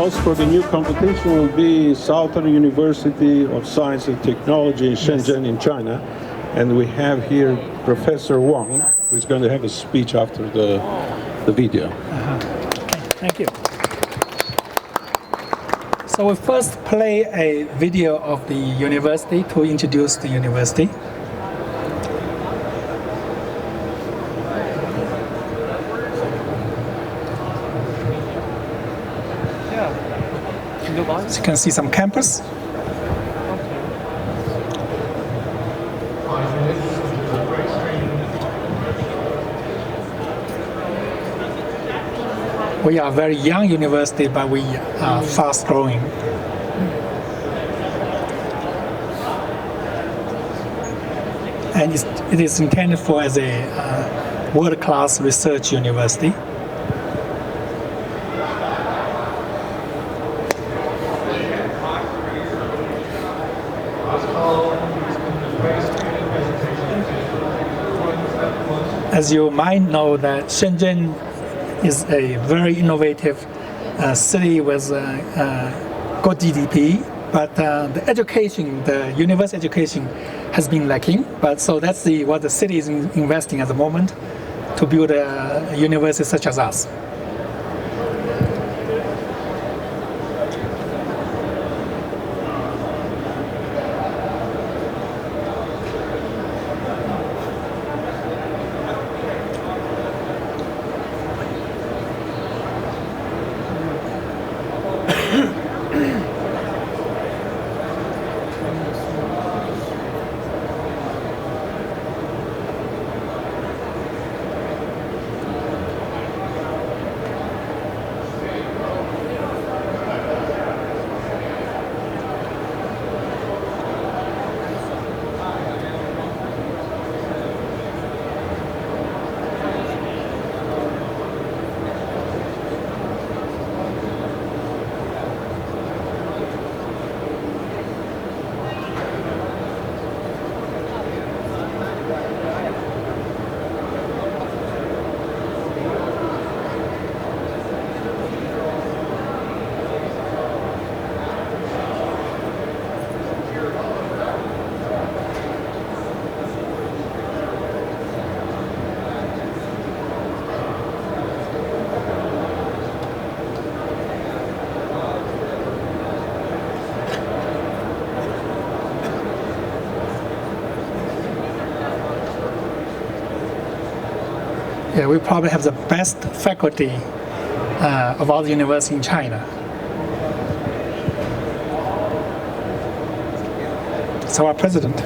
host for the new competition will be Southern University of Science and Technology in Shenzhen in China. And we have here Professor Wong, who's going to have a speech after the video. Okay, thank you. So we first play a video of the university to introduce the university. So you can see some campus. We are a very young university, but we are fast growing. And it is intended for as a world-class research university. As you might know, that Shenzhen is a very innovative city with good GDP, but the education, the university education, has been lacking. But so that's what the city is investing at the moment to build a university such as us. Yeah, we probably have the best faculty of all the universities in China. So our president.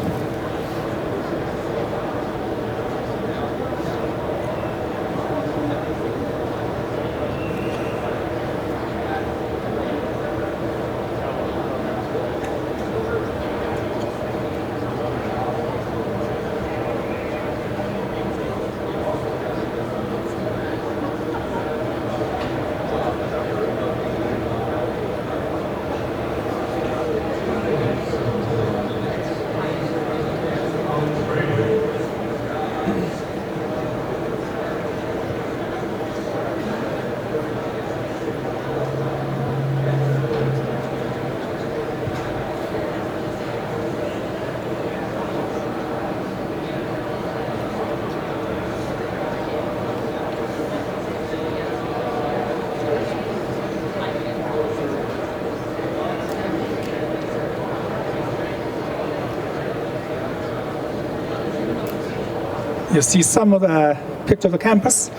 You see some of the picture of the campus.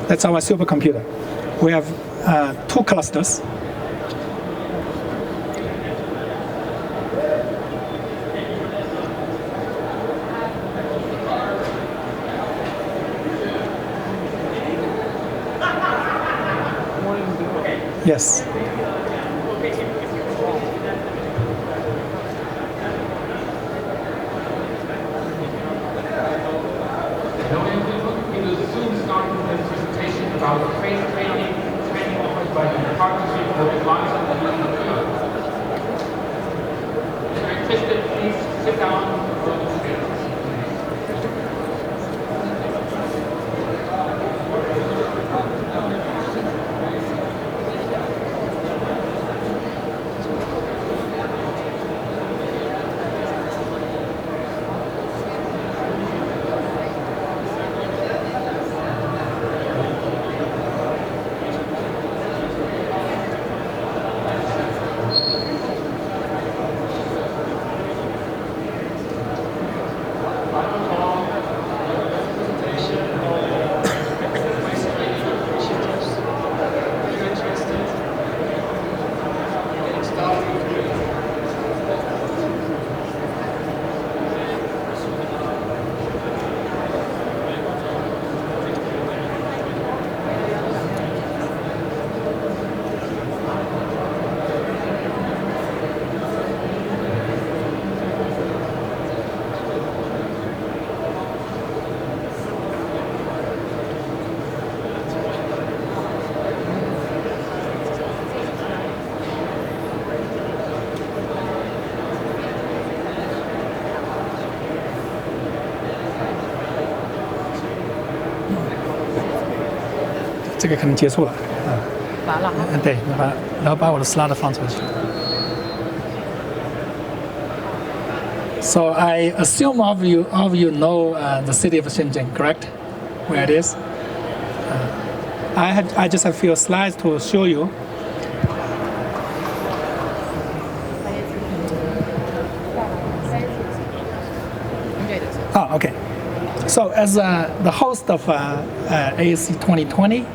That's our supercomputer. We have 2 clusters. Yes. 这个可能结束了。完了哈。对，然后把我的 slide 放出去。So I assume all of you know the city of Shenzhen, correct? Where it is? I just have a few slides to show you. Oh, okay. So as the host of ASC 2020,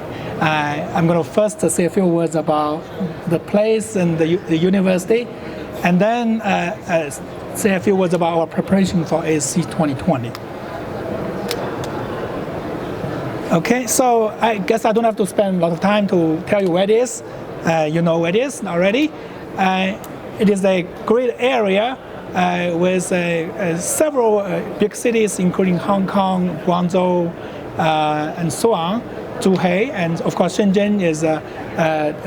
I'm going to first say a few words about the place and the university, and then say a few words about our preparation for ASC 2020. Okay, so I guess I don't have to spend a lot of time to tell you where it is. You know where it is already. It is a great area with several big cities, including Hong Kong, Guangzhou, and so on, Zhuhai, and of course Shenzhen is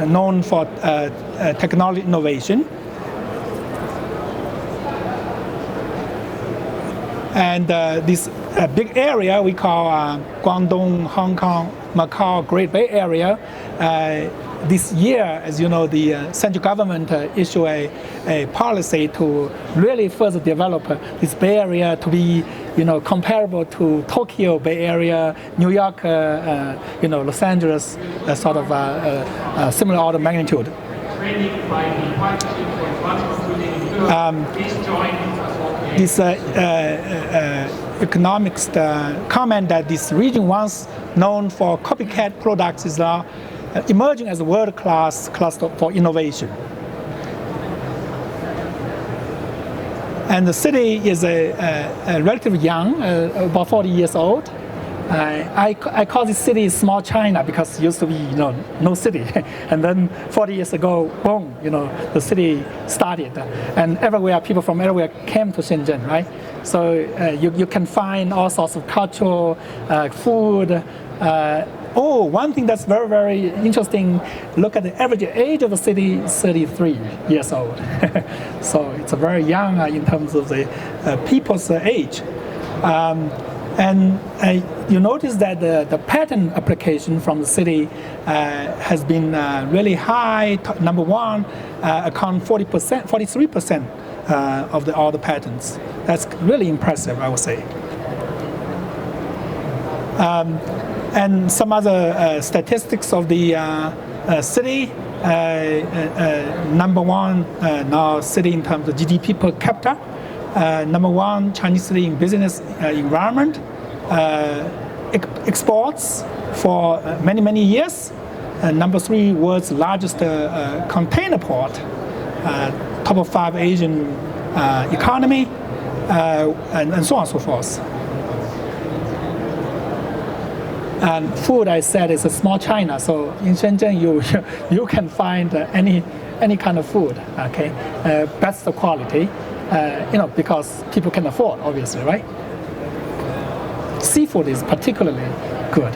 known for technology innovation. And this big area we call Guangdong, Hong Kong, Macau, Great Bay Area. This year, as you know, the central government issued a policy to really further develop this Bay Area to be, comparable to Tokyo Bay Area, New York, Los Angeles, sort of similar order of magnitude. This economics comment that this region, once known for copycat products, is now emerging as a world-class cluster for innovation. And the city is relatively young, about 40 years old. I call this city small China because it used to be no city, and then 40 years ago, boom, the city started, and everywhere people from everywhere came to Shenzhen, right? So you can find all sorts of cultural food. One thing that's very, very interesting, look at the average age of the city, 33 years old. So it's very young in terms of the people's age. And you notice that the patent application from the city has been really high. Number one, account 40%, 43% of all the patents. That's really impressive, I would say. And some other statistics of the city. Number one now city in terms of GDP per capita. Number one Chinese city in business environment. Exports for many years. Number three, world's largest container port. Top of 5 Asian economy, and so on and so forth. And food, I said, is a small China. So in Shenzhen, you can find any kind of food. Okay, best quality. Because people can afford, obviously, right? Seafood is particularly good.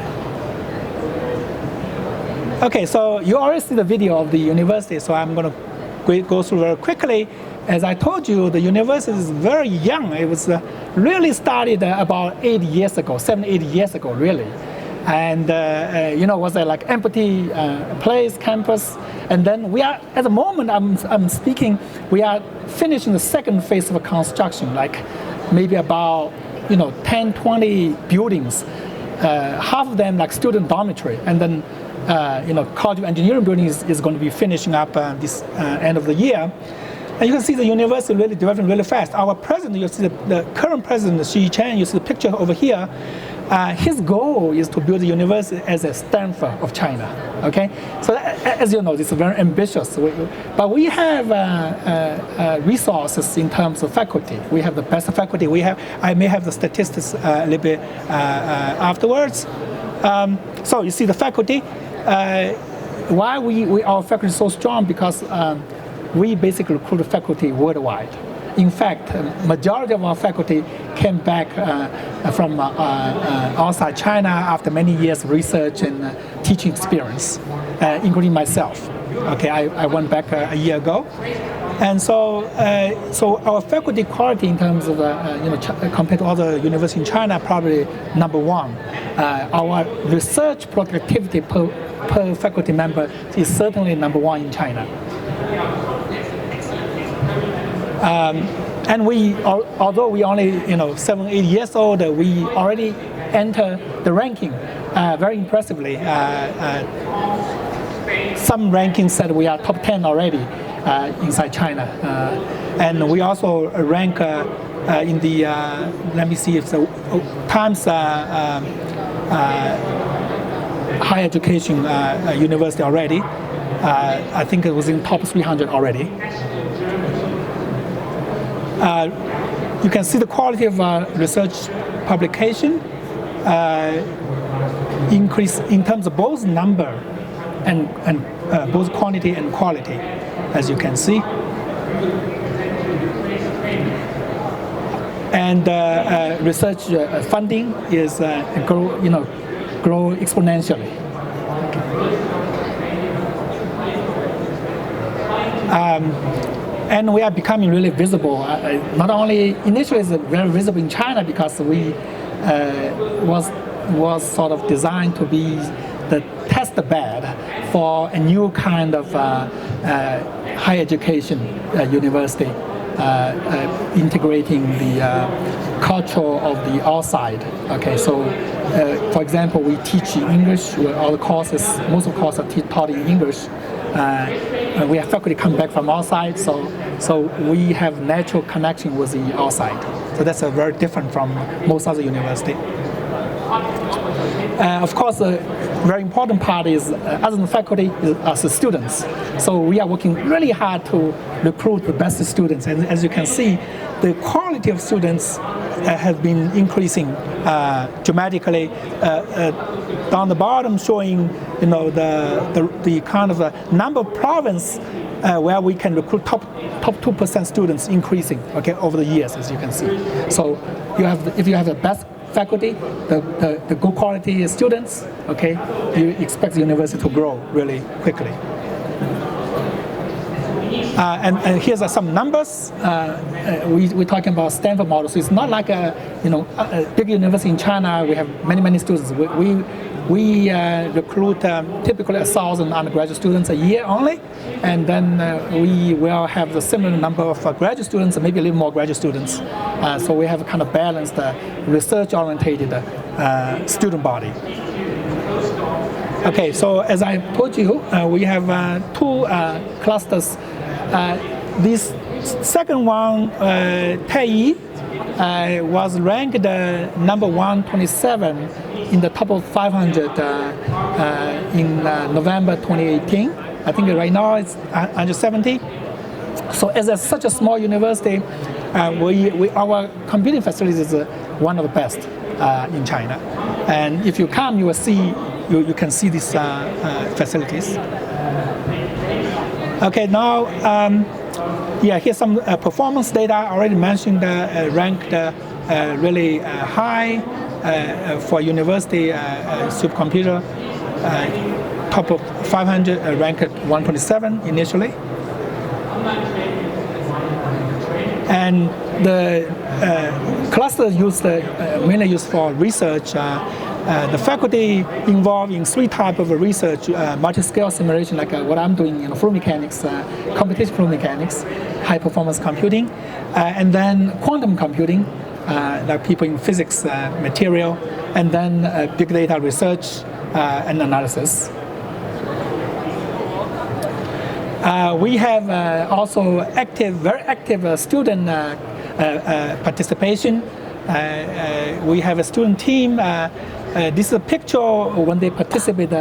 Okay, so you already see the video of the university, so I'm going to go through very quickly. As I told you, the university is very young. It was really started about 7, 8 years ago, really. And was a like empty place, campus. And then we are, at the moment I'm speaking, we are finishing the second phase of construction, like maybe about 10, 20 buildings, half of them like student dormitory, and then College of Engineering building is going to be finishing up this end of the year. And you can see the university really developing really fast. Our president, you see the current president, Xi Jinping, you see the picture over here. His goal is to build the university as a Stanford of China. Okay, so as you know, this is very ambitious. But we have resources in terms of faculty. We have the best faculty. I may have the statistics a little bit afterwards. So you see the faculty. Why our faculty is so strong? Because we basically recruit faculty worldwide. In fact, majority of our faculty came back from outside China after many years of research and teaching experience, including myself. Okay, I went back a year ago, and so our faculty quality in terms of compared to other universities in China, probably number one. Our research productivity per per faculty member is certainly number one in China. And we, although we only 7-8 years old, we already enter the ranking very impressively. Some rankings said we are top 10 already inside China, and we also rank in the let me see if the Times higher education university already. I think it was in top 300 already. You can see the quality of research publication increase in terms of both number and both quantity and quality, as you can see. And research funding is grow exponentially. And we are becoming really visible. Not only initially it's very visible in China because we was sort of designed to be the test bed for a new kind of higher education university, integrating the culture of the outside. Okay, so for example, we teach English. All the courses, most of the courses are taught in English. We have faculty come back from outside, so we have natural connection with the outside. So that's very different from most other universities. Of course, a very important part is, other than faculty, is the students. So we are working really hard to recruit the best students. And as you can see, the quality of students has been increasing dramatically. Down the bottom, showing the kind of number of provinces where we can recruit top 2% students increasing, okay, over the years, as you can see. So if you have the best faculty, the good quality students, okay, you expect the university to grow really quickly. And here's some numbers. We're talking about Stanford model. So it's not like a big university in China. We have many students. We recruit typically 1,000 undergraduate students a year only, and then we will have the similar number of graduate students, maybe a little more graduate students. So we have a kind of balanced, research-oriented student body. Okay, so as I told you, we have two clusters. This second one, Taiyi, was ranked number 127 in the top of 500 in November 2018. I think right now it's under 70. So as such a small university, our computing facilities is one of the best in China. And if you come, you will see, you can see these facilities. Okay, now, here's some performance data. I already mentioned ranked really high for university supercomputer. Top of 500, ranked 127 initially. And the cluster mainly used for research. The faculty involved in three types of research: multi-scale simulation, like what I'm doing, fluid mechanics, computational fluid mechanics, high-performance computing, and then quantum computing, like people in physics, material, and then big data research and analysis. We have also very active student participation. We have a student team. This is a picture when they participated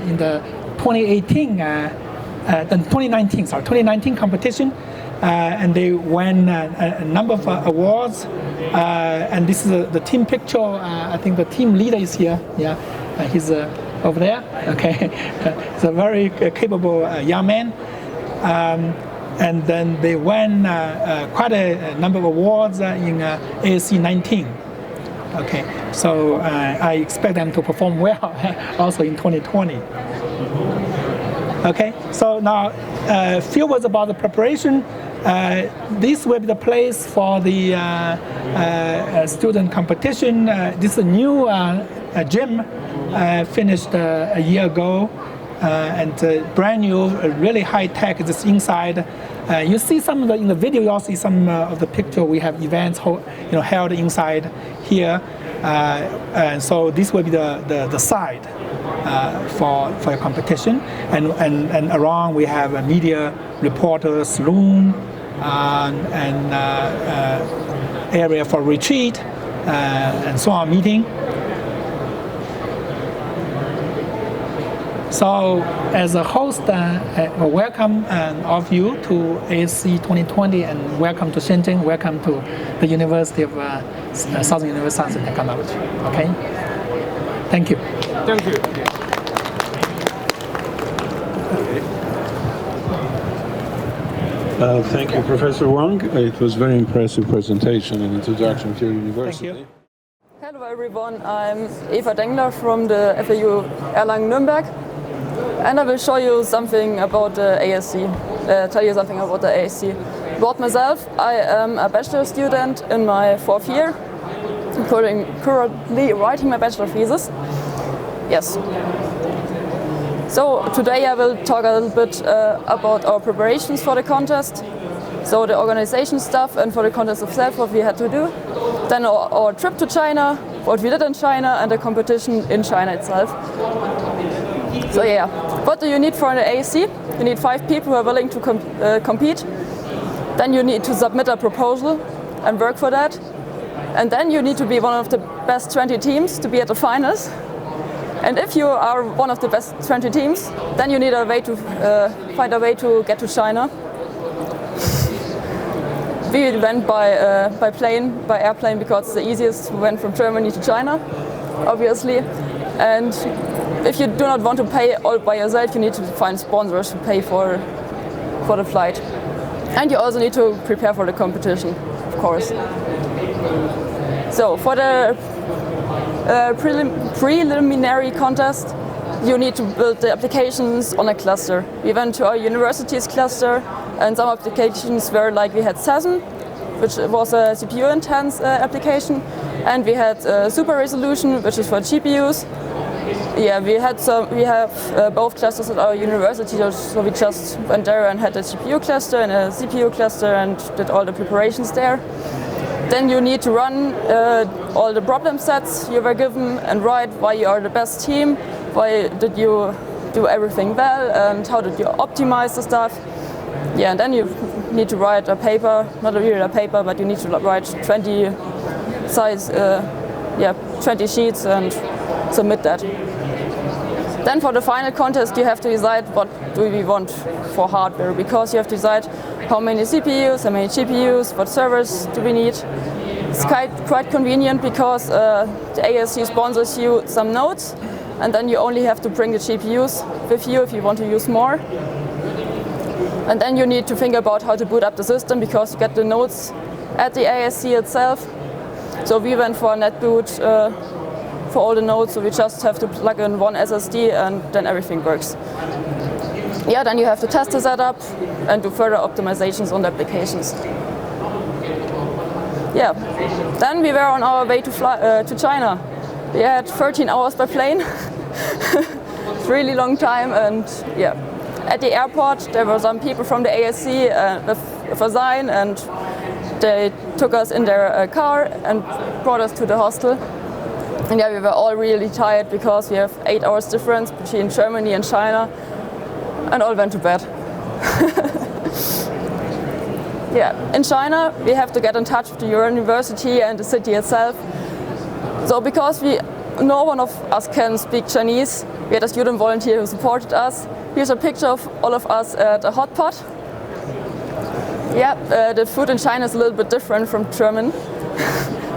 in the 2019 competition, and they won a number of awards. And this is the team picture. I think the team leader is here. Yeah, he's over there. Okay, he's a very capable young man. And then they won quite a number of awards in ASC20. Okay, so I expect them to perform well also in 2020. Okay, so now a few words about the preparation. This will be the place for the student competition. This is a new gym finished a year ago. and brand new, really high tech. This inside. You see some of in the video. You also see some of the picture. We have events held inside here, and so this will be the side for your competition. And around we have a media reporters room and area for retreat and so on meeting. So, as a host, welcome all of you to ASC 2020 and welcome to Shenzhen, welcome to the University of Southern University of Science and Technology. Okay? Thank you. Thank you. Thank you, Professor Wong. It was a very impressive presentation and introduction to your university. Thank you. Hello everyone, I'm Eva Dengler from the FAU Erlangen-Nürnberg. And I will show you something about the ASC, tell you something about the ASC. About myself, I am a bachelor student in my 4th year, currently writing my bachelor thesis. Yes. So today I will talk a little bit about our preparations for the contest. So the organization stuff and for the contest itself, what we had to do. Then our trip to China, what we did in China and the competition in China itself. So yeah, what do you need for an ASC? You need 5 people who are willing to compete. Then you need to submit a proposal and work for that. And then you need to be one of the best 20 teams to be at the finals. And if you are one of the best 20 teams, then you need a way to find a way to get to China. We went by airplane, because it's the easiest. We went from Germany to China, obviously. And if you do not want to pay all by yourself, you need to find sponsors to pay for the flight. And you also need to prepare for the competition, of course. So for the preliminary contest, you need to build the applications on a cluster. We went to our university's cluster, and some applications were like we had SASN, which was a CPU-intense application, and we had Super Resolution, which is for GPUs. Yeah, we have both clusters at our university, so we just went there and had a GPU cluster and a CPU cluster and did all the preparations there. Then you need to run all the problem sets you were given and write why you are the best team, why did you do everything well, and how did you optimize the stuff. Yeah, and then you need to write a paper, not really a paper, but you need to write 20 sheets and submit that. Then for the final contest, you have to decide what do we want for hardware, because you have to decide how many CPUs, how many GPUs, what servers do we need. It's quite convenient because the ASC sponsors you some nodes, and then you only have to bring the GPUs with you if you want to use more. And then you need to think about how to boot up the system, because you get the nodes at the ASC itself. So we went for a netboot for all the nodes, so we just have to plug in one SSD and then everything works. Yeah, then you have to test the setup and do further optimizations on the applications. Yeah, then we were on our way to China. We had 13 hours by plane. It's a really long time, and yeah. At the airport there were some people from the ASC with a sign, and they took us in their car and brought us to the hostel. And yeah, we were all really tired because we have 8 hours difference between Germany and China, and all went to bed. Yeah, in China we have to get in touch with the university and the city itself. So because no one of us can speak Chinese, we had a student volunteer who supported us. Here's a picture of all of us at a hot pot. Yeah, the food in China is a little bit different from German.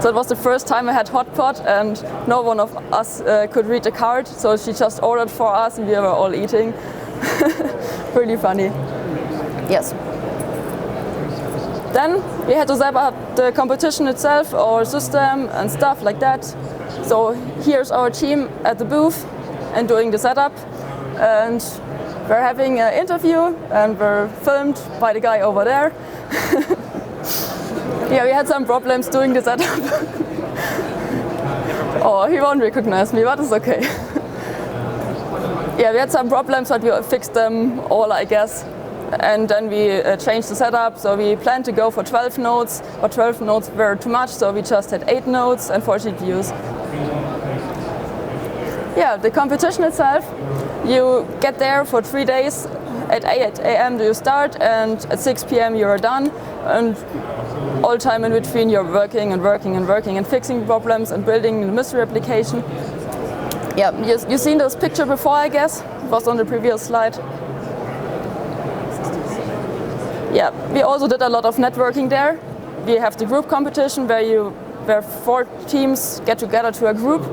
So it was the first time I had hot pot, and no one of us could read the card, so she just ordered for us and we were all eating. Really funny. Yes. Then we had to set up the competition itself, our system and stuff like that. So here's our team at the booth and doing the setup, and we're having an interview and we're filmed by the guy over there. Yeah, we had some problems doing the setup. Oh, he won't recognize me, but it's okay. Yeah, we had some problems, but we fixed them all, I guess. And then we changed the setup, so we planned to go for 12 nodes, but 12 nodes were too much, so we just had 8 nodes and 4 GPUs. Yeah, the competition itself, you get there for 3 days. At 8 a.m. you start, and at 6 p.m. you're done. And all time in between you're working and working and working and fixing problems and building the mystery application. Yeah, you've seen this picture before, I guess. It was on the previous slide. Yeah, we also did a lot of networking there. We have the group competition where 4 teams get together to a group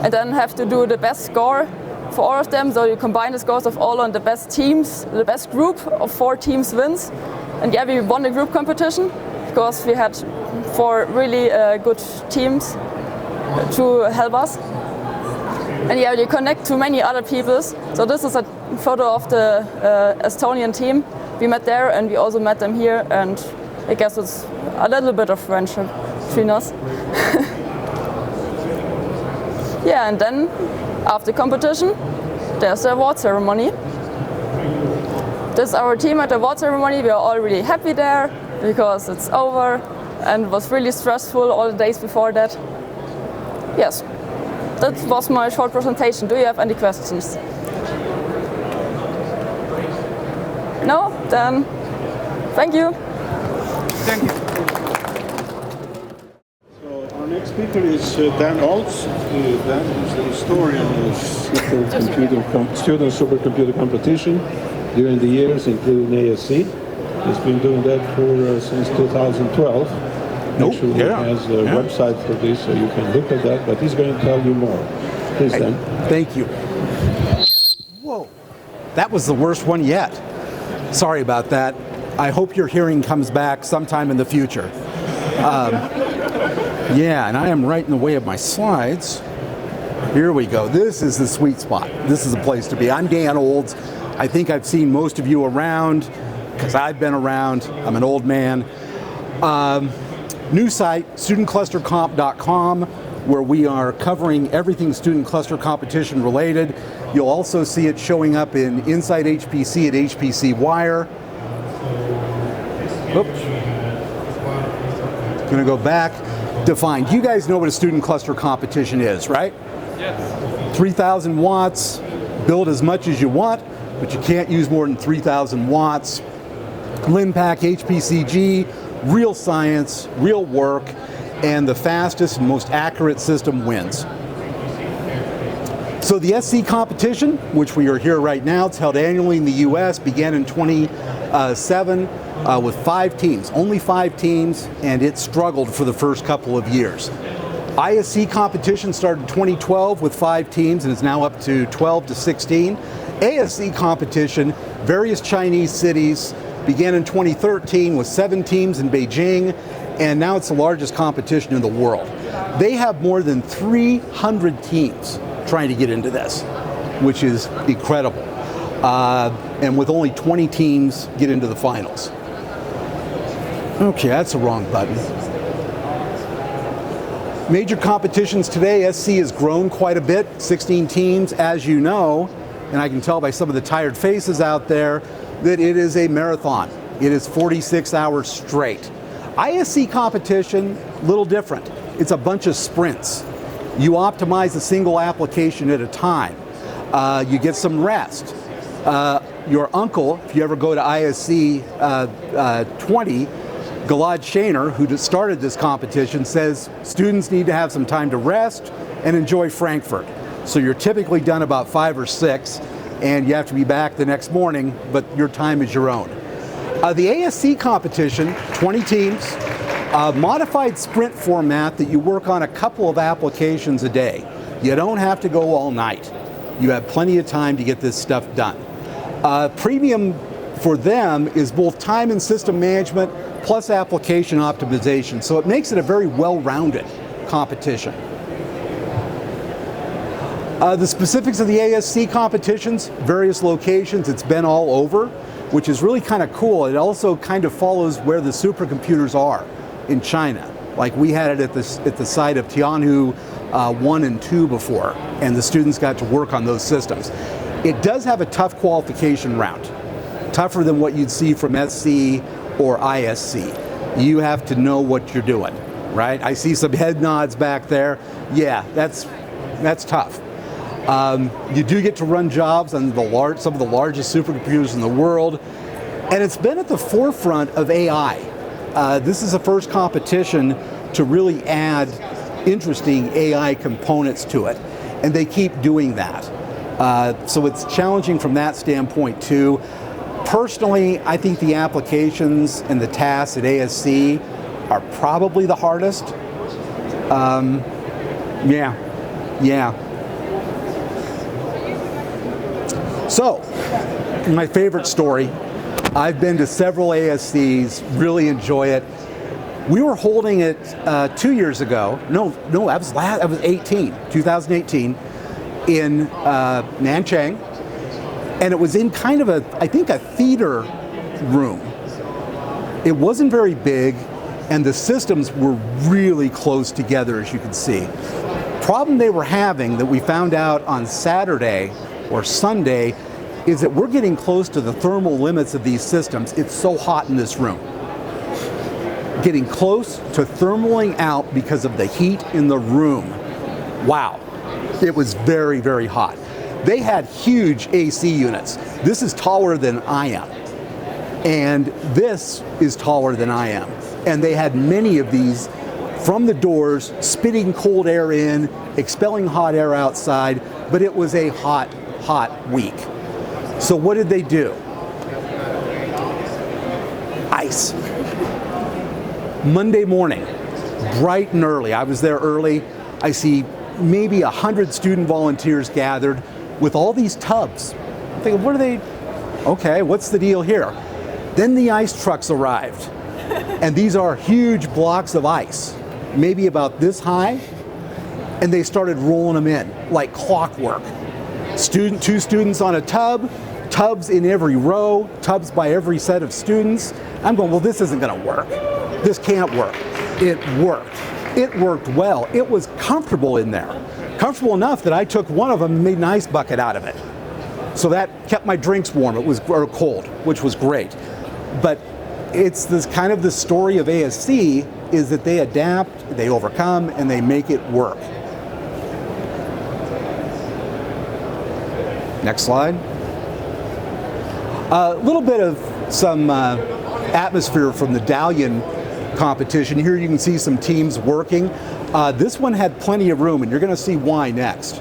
and then have to do the best score for all of them. So you combine the scores of all, and the best teams, the best group of 4 teams wins. And yeah, we won the group competition because we had 4 really good teams to help us. And yeah, you connect to many other people. So this is a photo of the Estonian team. We met there, and we also met them here, and I guess it's a little bit of friendship between us. Yeah, and then after competition, there's the award ceremony. This is our team at the award ceremony. We are all really happy there because it's over, and it was really stressful all the days before that. Yes, that was my short presentation. Do you have any questions? No? Then thank you. Thank you. So our next speaker is Dan Olds. Dan is the historian of student supercomputer competition during the years, including ASC. He's been doing that for since 2012. Actually, he has a website for this, so you can look at that, but he's going to tell you more. Please, Dan. Thank you. Whoa, that was the worst one yet. Sorry about that. I hope your hearing comes back sometime in the future. Yeah, and I am right in the way of my slides. Here we go. This is the sweet spot. This is the place to be. I'm Dan Olds. I think I've seen most of you around because I've been around. I'm an old man. New site, studentclustercomp.com, where we are covering everything student cluster competition related. You'll also see it showing up in Inside HPC at HPC Wire. Oops. Gonna go back. Defined. You guys know what a student cluster competition is, right? Yes. 3,000 watts, build as much as you want, but you can't use more than 3,000 watts. LINPACK, HPCG, real science, real work, and the fastest and most accurate system wins. So the SC competition, which we are here right now, it's held annually in the US, began in 2007 with 5 teams, only 5 teams, and it struggled for the first couple of years. ISC competition started in 2012 with 5 teams and is now up to 12 to 16. ASC competition, various Chinese cities, began in 2013 with 7 teams in Beijing, and now it's the largest competition in the world. They have more than 300 teams trying to get into this, which is incredible. And with only 20 teams get into the finals. Okay, that's the wrong button. Major competitions today, SC has grown quite a bit, 16 teams, as you know, and I can tell by some of the tired faces out there that it is a marathon. It is 46 hours straight. ISC competition, a little different. It's a bunch of sprints. You optimize a single application at a time. You get some rest. Your uncle, if you ever go to ASC20, Gilad Shaner, who started this competition, says students need to have some time to rest and enjoy Frankfurt. So you're typically done about 5 or 6, and you have to be back the next morning, but your time is your own. The ASC competition, 20 teams, modified sprint format that you work on a couple of applications a day. You don't have to go all night. You have plenty of time to get this stuff done. Premium for them is both time and system management plus application optimization. So it makes it a very well-rounded competition. The specifics of the ASC competitions, various locations, it's been all over, which is really kind of cool. It also kind of follows where the supercomputers are in China. Like we had it at the site of Tianhu 1 and 2 before, and the students got to work on those systems. It does have a tough qualification round, tougher than what you'd see from SC or ISC. You have to know what you're doing, right? I see some head nods back there. Yeah, that's tough. You do get to run jobs on some of the largest supercomputers in the world, and it's been at the forefront of AI. This is the first competition to really add interesting AI components to it, and they keep doing that. So it's challenging from that standpoint too. Personally, I think the applications and the tasks at ASC are probably the hardest. Yeah. So, my favorite story. I've been to several ASCs, really enjoy it. We were holding it 2 years ago. No, I was 2018, in Nanchang, and it was in kind of I think a theater room. It wasn't very big, and the systems were really close together, as you can see. Problem they were having that we found out on Saturday or Sunday is that we're getting close to the thermal limits of these systems. It's so hot in this room. Getting close to thermaling out because of the heat in the room. Wow. It was very, very hot. They had huge AC units. This is taller than I am. And this is taller than I am. And they had many of these from the doors, spitting cold air in, expelling hot air outside, but it was a hot, hot week. So what did they do? Ice. Monday morning, bright and early. I was there early. I see maybe 100 student volunteers gathered with all these tubs. I'm thinking, what are they? Okay, what's the deal here? Then the ice trucks arrived. And these are huge blocks of ice, maybe about this high. And they started rolling them in like clockwork. Two students on a tub, tubs in every row, tubs by every set of students. I'm going, well, this isn't going to work. This can't work. It worked. It worked well. It was comfortable in there. Comfortable enough that I took one of them and made an ice bucket out of it. So that kept my drinks warm. It was cold, which was great. But it's this kind of the story of ASC is that they adapt, they overcome, and they make it work. Next slide. A little bit of some atmosphere from the Dalian competition. Here you can see some teams working. This one had plenty of room, and you're going to see why next.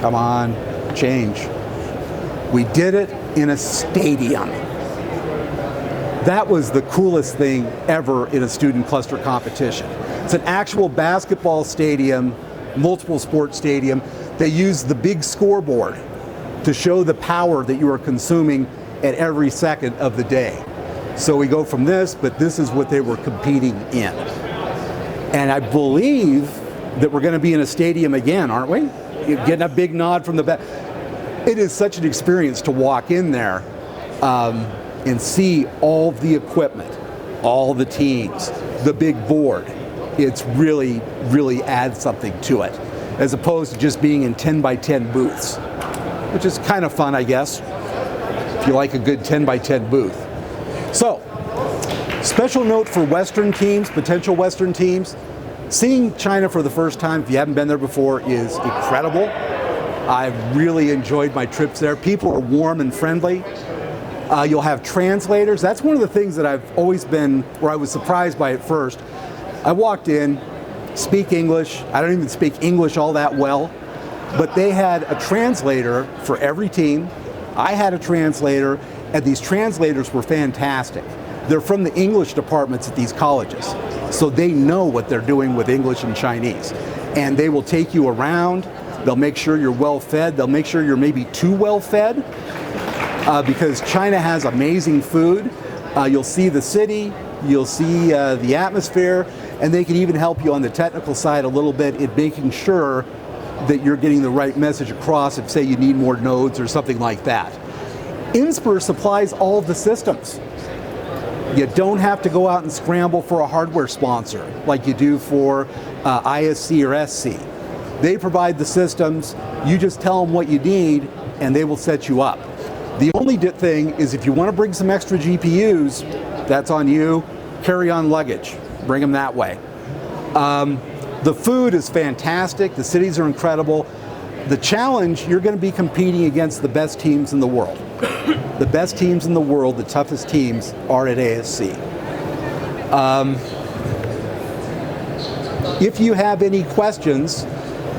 Come on, change. We did it in a stadium. That was the coolest thing ever in a student cluster competition. It's an actual basketball stadium, multiple sports stadium. They use the big scoreboard to show the power that you are consuming at every second of the day. So we go from this, but this is what they were competing in. And I believe that we're going to be in a stadium again, aren't we? You're getting a big nod from the back. It is such an experience to walk in there and see all the equipment, all the teams, the big board. It's really, really adds something to it, as opposed to just being in 10 by 10 booths, which is kind of fun, I guess, if you like a good 10 by 10 booth. So, special note for Western teams, potential Western teams, seeing China for the first time, if you haven't been there before, is incredible. I've really enjoyed my trips there. People are warm and friendly. You'll have translators. That's one of the things that I've always been, where I was surprised by at first. I walked in, speak English. I don't even speak English all that well, but they had a translator for every team. I had a translator, and these translators were fantastic. They're from the English departments at these colleges, so they know what they're doing with English and Chinese. And they will take you around. They'll make sure you're well fed. They'll make sure you're maybe too well fed, because China has amazing food. You'll see the city, you'll see the atmosphere, and they can even help you on the technical side a little bit in making sure that you're getting the right message across if, say, you need more nodes or something like that. Inspur supplies all of the systems. You don't have to go out and scramble for a hardware sponsor like you do for ISC or SC. They provide the systems. You just tell them what you need, and they will set you up. The only thing is if you want to bring some extra GPUs, that's on you. Carry on luggage. Bring them that way. The food is fantastic. The cities are incredible. The challenge, you're going to be competing against the best teams in the world. The best teams in the world, the toughest teams, are at ASC. If you have any questions,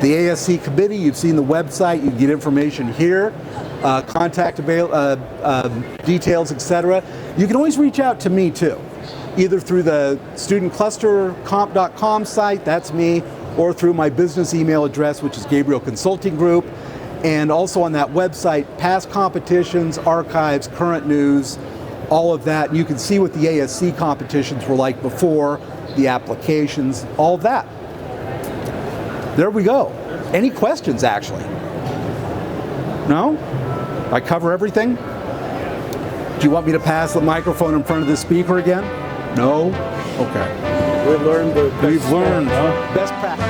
the ASC committee, you've seen the website, you can get information here, contact details, etc. You can always reach out to me too, either through the studentclustercomp.com site, that's me, or through my business email address, which is Gabriel Consulting Group, and also on that website, past competitions, archives, current news, all of that. You can see what the ASC competitions were like before, the applications, all of that. There we go. Any questions, actually? No? I cover everything? Do you want me to pass the microphone in front of the speaker again? No? Okay. We learned the We've learned best practice.